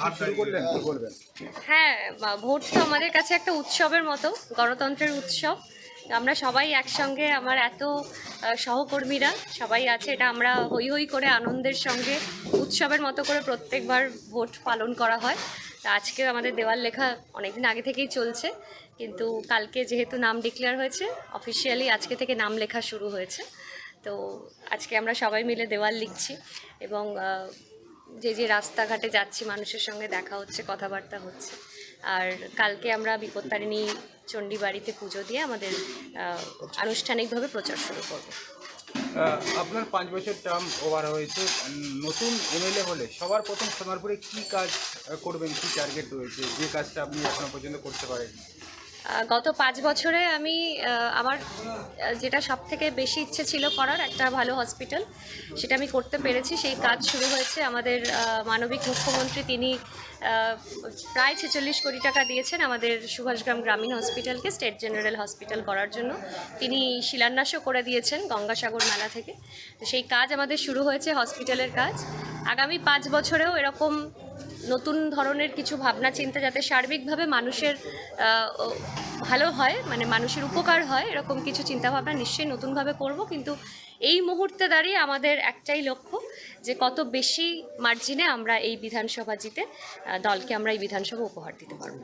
কি শুরু করলেন, কি বলবেন? হ্যাঁ, ভোট তো আমাদের কাছে একটা উৎসবের মতো, গণতন্ত্রের উৎসব। আমরা সবাই একসঙ্গে, আমার এত সহকর্মীরা সবাই আছে, এটা আমরা হই হই করে আনন্দের সঙ্গে উৎসবের মতো করে প্রত্যেকবার ভোট পালন করা হয়। তা আজকে আমাদের দেওয়াল লেখা অনেকদিন আগে থেকেই চলছে, কিন্তু কালকে যেহেতু নাম ডিক্লেয়ার হয়েছে, অফিসিয়ালি আজকে থেকে নাম লেখা শুরু হয়েছে। তো আজকে আমরা সবাই মিলে দেওয়াল লিখছি এবং যে যে রাস্তাঘাটে যাচ্ছি মানুষের সঙ্গে দেখা হচ্ছে, কথাবার্তা হচ্ছে। আর কালকে আমরা বিপত্তারিণী চণ্ডী বাড়িতে পুজো দিয়ে আমাদের আনুষ্ঠানিকভাবে প্রচার শুরু করব। আপনার 5 বছর টার্ম ওভার হয়েছে। নতুন এমএলএ হলে সবার প্রথম সোনারপুরে কি কাজ করবেন, কি টার্গেট রয়েছে, যে কাজটা আপনি এখনো পর্যন্ত করতে পারেন? গত 5 বছরে আমি আমার যেটা সব থেকে বেশি ইচ্ছে ছিল করার, একটা ভালো হসপিটাল, সেটা আমি করতে পেরেছি। সেই কাজ শুরু হয়েছে। আমাদের মানবিক মুখ্যমন্ত্রী তিনি প্রায় 46 কোটি টাকা দিয়েছেন আমাদের সুভাষগ্রাম গ্রামীণ হসপিটালকে স্টেট জেনারেল হসপিটাল করার জন্য। তিনি শিলান্যাসও করে দিয়েছেন গঙ্গাসাগর মেলা থেকে। তো সেই কাজ আমাদের শুরু হয়েছে, হসপিটালের কাজ। আগামী 5 বছরেও এরকম নতুন ধরনের কিছু ভাবনা চিন্তা, যাতে সার্বিকভাবে মানুষের ভালো হয়, মানে মানুষের উপকার হয়, এরকম কিছু চিন্তাভাবনা নিশ্চয়ই নতুনভাবে করব। কিন্তু এই মুহূর্তে দাঁড়িয়ে আমাদের একটাই লক্ষ্য, যে কত বেশি মার্জিনে আমরা এই বিধানসভা জিতে দলকে আমরা এই বিধানসভা উপহার দিতে পারবো।